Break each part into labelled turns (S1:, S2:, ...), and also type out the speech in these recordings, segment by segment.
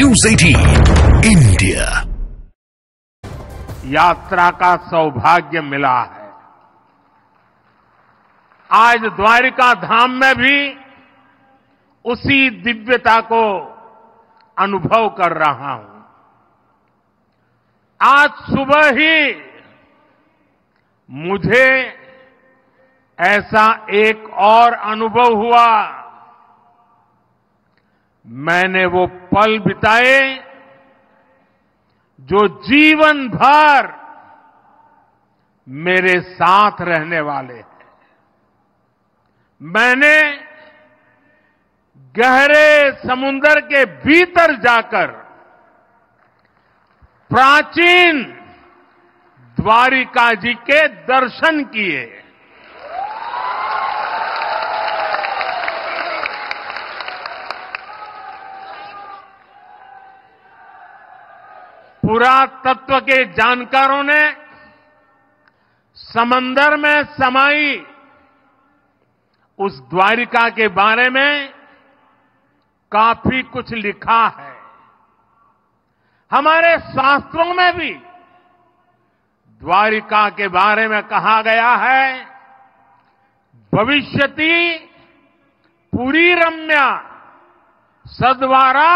S1: News 18 India.
S2: यात्रा का सौभाग्य मिला है। आज द्वारिका धाम में भी उसी दिव्यता को अनुभव कर रहा हूं। आज सुबह ही मुझे ऐसा एक और अनुभव हुआ। मैंने वो पल बिताए जो जीवन भर मेरे साथ रहने वाले हैं। मैंने गहरे समुद्र के भीतर जाकर प्राचीन द्वारिका जी के दर्शन किए। पुरातत्व के जानकारों ने समंदर में समाई उस द्वारिका के बारे में काफी कुछ लिखा है। हमारे शास्त्रों में भी द्वारिका के बारे में कहा गया है, भविष्यति पुरी रम्या सद्वारा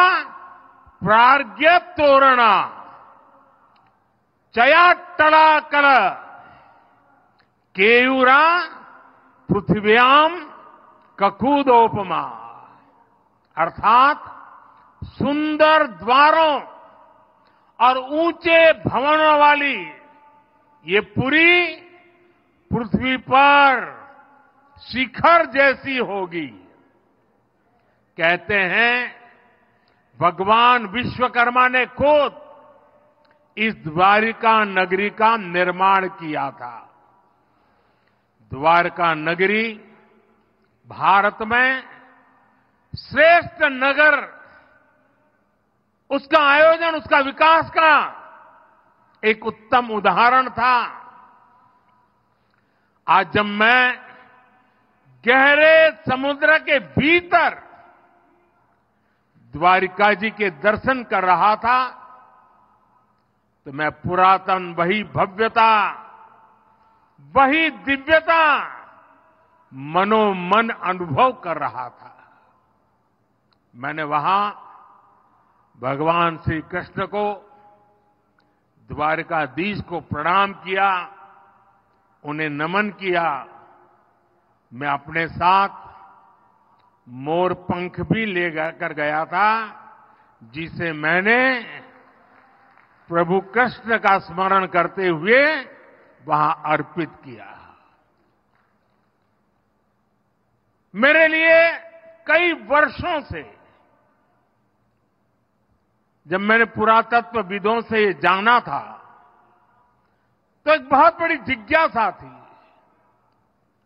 S2: प्राज्ञ तोरणा चयाट्टलाकल केयूरा पृथ्व्याम ककूदोपमा। अर्थात सुंदर द्वारों और ऊंचे भवनों वाली ये पुरी पृथ्वी पर शिखर जैसी होगी। कहते हैं भगवान विश्वकर्मा ने खुद इस द्वारिका नगरी का निर्माण किया था। द्वारका नगरी भारत में श्रेष्ठ नगर, उसका आयोजन, उसका विकास का एक उत्तम उदाहरण था। आज जब मैं गहरे समुद्र के भीतर द्वारिका जी के दर्शन कर रहा था तो मैं पुरातन वही भव्यता, वही दिव्यता मनोमन अनुभव कर रहा था। मैंने वहां भगवान श्री कृष्ण को, द्वारिकाधीश को प्रणाम किया, उन्हें नमन किया। मैं अपने साथ मोर पंख भी ले कर गया था, जिसे मैंने प्रभु कृष्ण का स्मरण करते हुए वहां अर्पित किया। मेरे लिए कई वर्षों से, जब मैंने पुरातत्वविदों से ये जाना था तो एक बहुत बड़ी जिज्ञासा थी।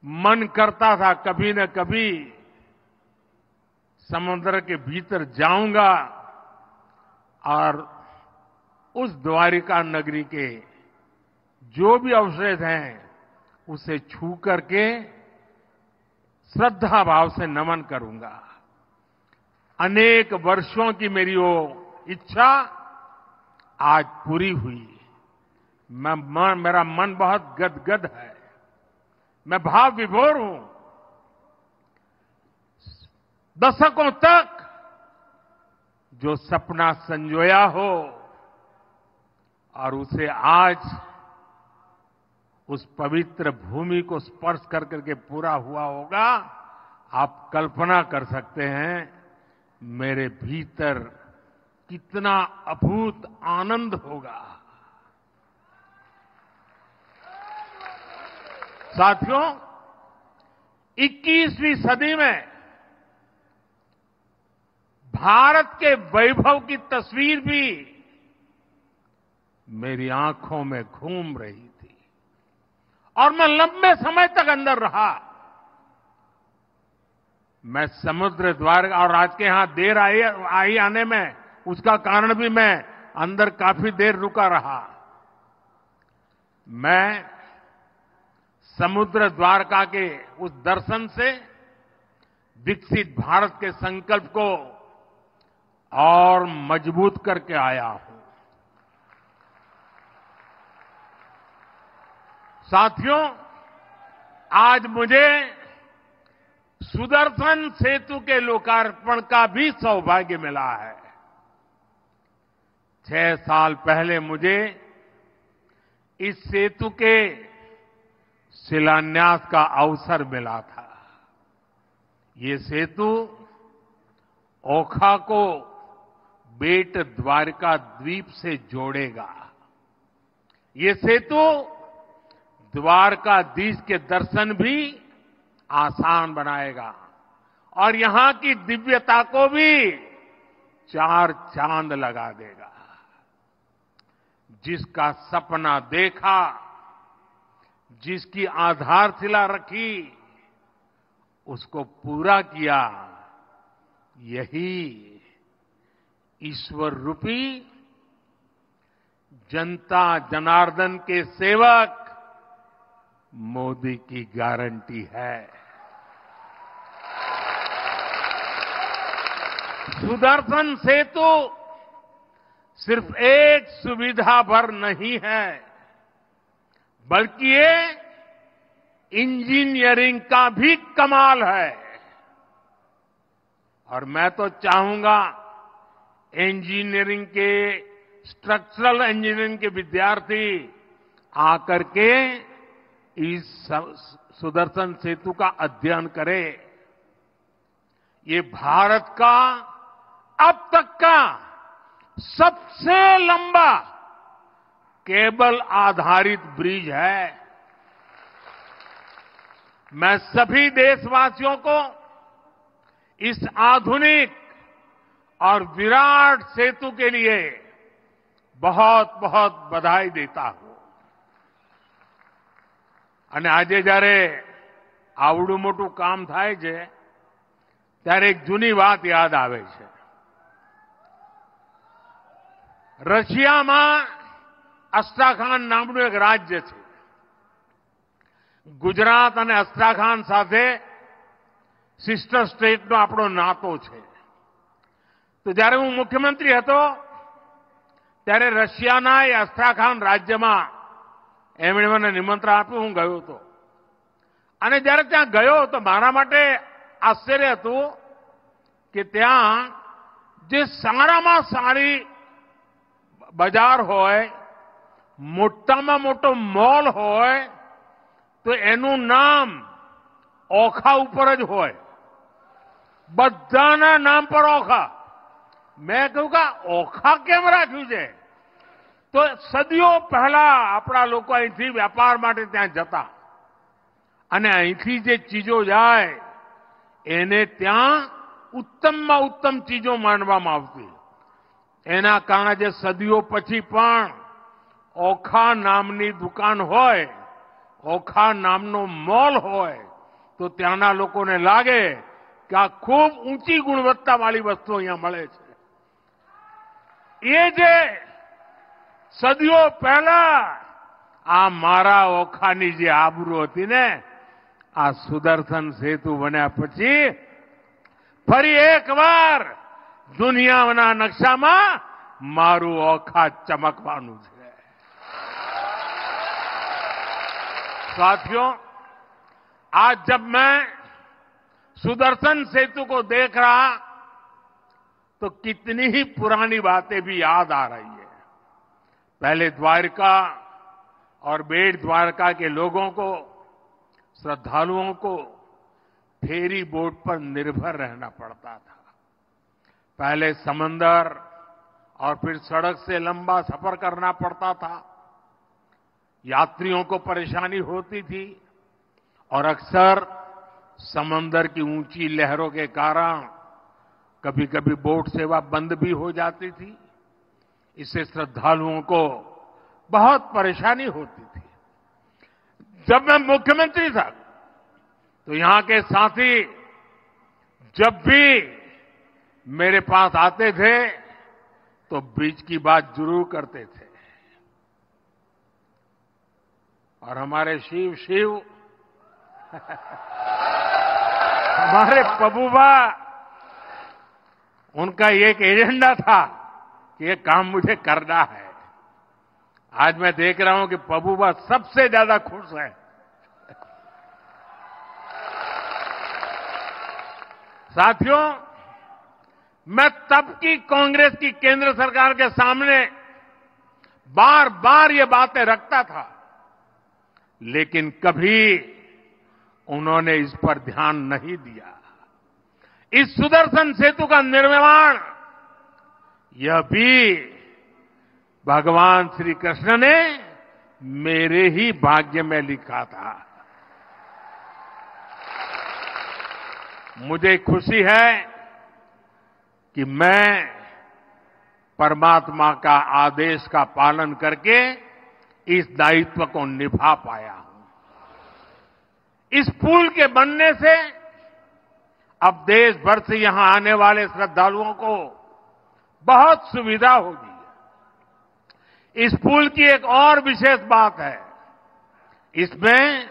S2: मन करता था कभी न कभी समुद्र के भीतर जाऊंगा और उस द्वारिका नगरी के जो भी अवशेष हैं उसे छू करके श्रद्धा भाव से नमन करूंगा। अनेक वर्षों की मेरी वो इच्छा आज पूरी हुई। मेरा मन बहुत गदगद है, मैं भाव विभोर हूं। दशकों तक जो सपना संजोया हो और उसे आज उस पवित्र भूमि को स्पर्श कर करके पूरा हुआ होगा। आप कल्पना कर सकते हैं मेरे भीतर कितना अभूत आनंद होगा। साथियों, 21वीं सदी में भारत के वैभव की तस्वीर भी मेरी आंखों में घूम रही थी और मैं लंबे समय तक अंदर रहा। मैं समुद्र द्वार और आज के यहां देर आई आने में उसका कारण भी मैं अंदर काफी देर रुका रहा। मैं समुद्र द्वारका के उस दर्शन से विकसित भारत के संकल्प को और मजबूत करके आया हूं। साथियों, आज मुझे सुदर्शन सेतु के लोकार्पण का भी सौभाग्य मिला है। 6 साल पहले मुझे इस सेतु के शिलान्यास का अवसर मिला था। ये सेतु ओखा को बेट द्वारका द्वीप से जोड़ेगा। ये सेतु द्वारकाधीश के दर्शन भी आसान बनाएगा और यहां की दिव्यता को भी 4 चांद लगा देगा। जिसका सपना देखा, जिसकी आधारशिला रखी, उसको पूरा किया, यही ईश्वर रूपी जनता जनार्दन के सेवक मोदी की गारंटी है। सुदर्शन सेतु सिर्फ एक सुविधा भर नहीं है, बल्कि ये इंजीनियरिंग का भी कमाल है। और मैं तो चाहूंगा इंजीनियरिंग के, स्ट्रक्चरल इंजीनियरिंग के विद्यार्थी आकर के इस सुदर्शन सेतु का अध्ययन करें। ये भारत का अब तक का सबसे लंबा केबल आधारित ब्रिज है। मैं सभी देशवासियों को इस आधुनिक और विराट सेतु के लिए बहुत बहुत बधाई देता हूं। અને આજે જ્યારે આવડું મોટું કામ થાય છે ત્યારે એક જૂની વાત યાદ આવે છે। રશિયામાં અસ્ટ્રાખાન નામનું એક રાજ્ય છે। ગુજરાત અને અસ્ટ્રાખાન સાથે સિસ્ટર સ્ટેટનો આપણો નાતો છે। તો જ્યારે હું મુખ્યમંત્રી હતો ત્યારે રશિયાના એ અસ્ટ્રાખાન રાજ્યમાં એમણે મને નિમંત્રણ આપ્યું, હું ગયો હતો। અને જ્યારે ત્યાં ગયો તો મારા માટે આશ્ચર્ય હતું કે ત્યાં જે સારામાં સારી બજાર હોય, મોટામાં મોટો મોલ હોય, તો એનું નામ ઓખા ઉપર જ હોય। બધાના નામ પર ઓખા। મેં કહ્યું કે ઓખા કેમ રાખ્યું છે? તો સદીઓ પહેલા આપણા લોકો અહીંથી વેપાર માટે ત્યાં જતા અને અહીંથી જે ચીજો જાય એને ત્યાં ઉત્તમમાં ઉત્તમ ચીજો માનવામાં આવતી। એના કારણે જે સદીઓ પછી પણ ઓખા નામની દુકાન હોય, ઓખા નામનો મોલ હોય, તો ત્યાંના લોકોને લાગે કે આ ખૂબ ઊંચી ગુણવત્તાવાળી વસ્તુ અહીંયા મળે છે। એ જે સદીઓ પહેલા આ મારા ઓખાની જે આબરૂ હતી ને, આ સુદર્શન સેતુ બન્યા પછી ફરી એકવાર દુનિયાના નકશામાં મારું ઓખા ચમકવાનું છે। साथियों, आज जब मैं सुदर्शन सेतु को देख रहा तो कितनी ही पुरानी बातें भी याद आ रही है। पहले द्वारका और बेट द्वारका के लोगों को, श्रद्धालुओं को फेरी बोट पर निर्भर रहना पड़ता था। पहले समंदर और फिर सड़क से लंबा सफर करना पड़ता था। यात्रियों को परेशानी होती थी और अक्सर समंदर की ऊंची लहरों के कारण कभी कभी बोट सेवा बंद भी हो जाती थी। इससे श्रद्धालुओं को बहुत परेशानी होती थी। जब मैं मुख्यमंत्री था तो यहां के साथी जब भी मेरे पास आते थे तो ब्रिज की बात जरूर करते थे। और हमारे शिव हमारे पबूबा उनका एक एजेंडा था कि ये काम मुझे करना है। आज मैं देख रहा हूं कि पबूबा सबसे ज्यादा खुश है। साथियों, मैं तब की कांग्रेस की केंद्र सरकार के सामने बार बार ये बातें रखता था, लेकिन कभी उन्होंने इस पर ध्यान नहीं दिया। इस सुदर्शन सेतु का निर्माण यह भी भगवान श्री कृष्ण ने मेरे ही भाग्य में लिखा था। मुझे खुशी है कि मैं परमात्मा का आदेश का पालन करके इस दायित्व को निभा पाया हूं। इस पुल के बनने से अब देश भर से यहां आने वाले श्रद्धालुओं को बहुत सुविधा होगी। इस पुल की एक और विशेष बात है, इसमें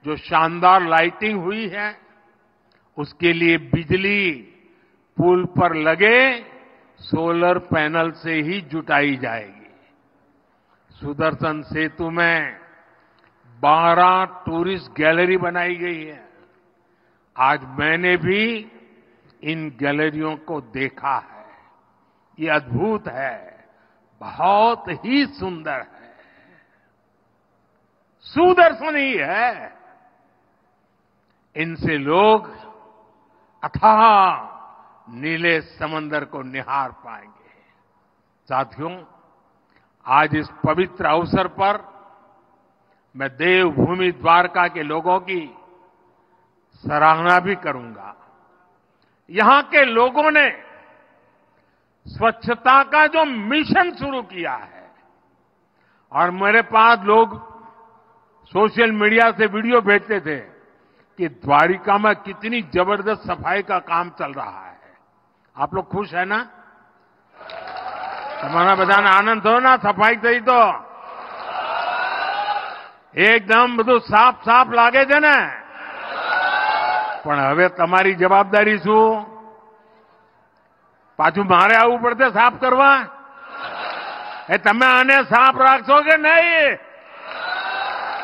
S2: जो शानदार लाइटिंग हुई है उसके लिए बिजली पुल पर लगे सोलर पैनल से ही जुटाई जाएगी। सुदर्शन सेतु में 12 टूरिस्ट गैलरी बनाई गई है। आज मैंने भी इन गैलरियों को देखा है। ये अद्भुत है, बहुत ही सुंदर है, सुदर्शन ही है। इनसे लोग अथाह नीले समंदर को निहार पाएंगे। साथियों, आज इस पवित्र अवसर पर मैं देवभूमि द्वारका के लोगों की सराहना भी करूंगा। यहां के लोगों ने स्वच्छता का जो मिशन शुरू किया है, और मेरे पास लोग सोशल मीडिया से वीडियो भेजते थे कि द्वारिका में कितनी जबरदस्त सफाई का काम चल रहा है। आप लोग खुश है ना? तुम्हारा बधाना आनंद हो ना? सफाई થઈ તો એકદમ બધું સાફ સાફ લાગે છે ને? પણ હવે તમારી જવાબદારી શું? પાછું મારે આવવું પડશે સાફ કરવા? એ તમે આને સાફ રાખશો કે નહીં?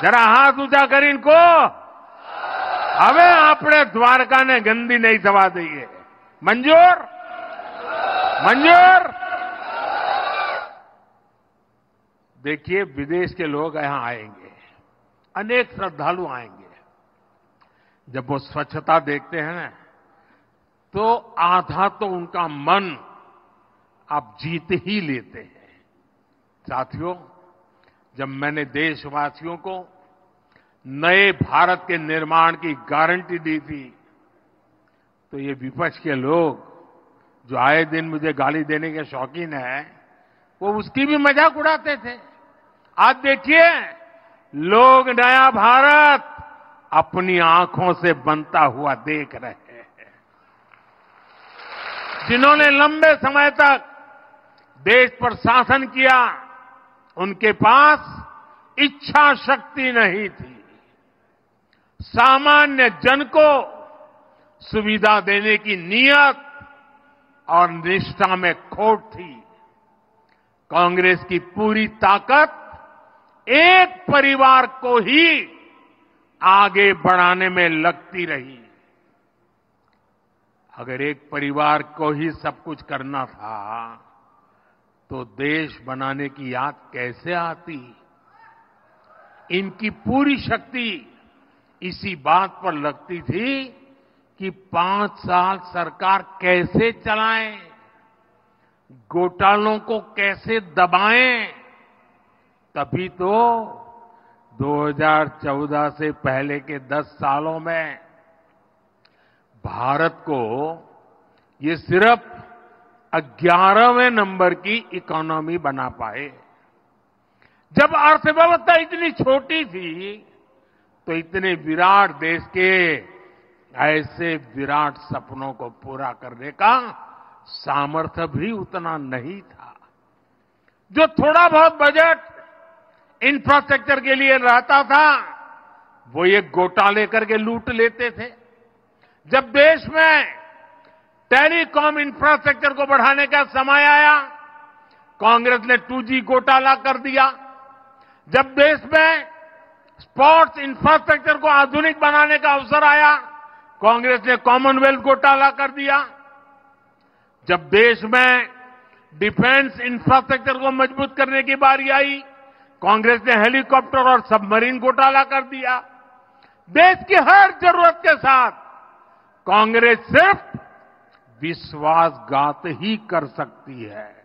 S2: જરા હાથ ઊંચા કરીને કહો, હવે આપણે દ્વારકાને ગંદી નહીં થવા દઈએ। મંજૂર? मंजूर? देखिए, विदेश के लोग यहां आएंगे, अनेक श्रद्धालु आएंगे। जब वो स्वच्छता देखते हैं तो आधा तो उनका मन आप जीत ही लेते हैं। साथियों, जब मैंने देशवासियों को नए भारत के निर्माण की गारंटी दी थी, तो ये विपक्ष के लोग जो आए दिन मुझे गाली देने के शौकीन है, वो उसकी भी मजाक उड़ाते थे। आज देखिए, लोग नया भारत अपनी आंखों से बनता हुआ देख रहे हैं। जिन्होंने लंबे समय तक देश पर शासन किया, उनके पास इच्छा शक्ति नहीं थी। सामान्य जन को सुविधा देने की नीयत और निष्ठा में खोट थी। कांग्रेस की पूरी ताकत एक परिवार को ही आगे बढ़ाने में लगती रही। अगर एक परिवार को ही सब कुछ करना था तो देश बनाने की याद कैसे आती? इनकी पूरी शक्ति इसी बात पर लगती थी कि 5 साल सरकार कैसे चलाएं, घोटालों को कैसे दबाएं। तभी तो 2014 से पहले के 10 सालों में भारत को ये सिर्फ 11वें नंबर की इकोनॉमी बना पाए। जब अर्थव्यवस्था इतनी छोटी थी तो इतने विराट देश के ऐसे विराट सपनों को पूरा करने का सामर्थ्य भी उतना नहीं था। जो थोड़ा बहुत बजट इंफ्रास्ट्रक्चर के लिए रहता था, वो ये घोटाले करके लूट लेते थे। जब देश में टेलीकॉम इंफ्रास्ट्रक्चर को बढ़ाने का समय आया, कांग्रेस ने 2G घोटाला कर दिया। जब देश में स्पोर्ट्स इंफ्रास्ट्रक्चर को आधुनिक बनाने का अवसर आया, कांग्रेस ने कॉमनवेल्थ घोटाला कर दिया। जब देश में डिफेंस इंफ्रास्ट्रक्चर को मजबूत करने की बारी आई, कांग्रेस ने हेलीकॉप्टर और सबमरीन घोटाला कर दिया। देश की हर जरूरत के साथ कांग्रेस सिर्फ विश्वासघात ही कर सकती है।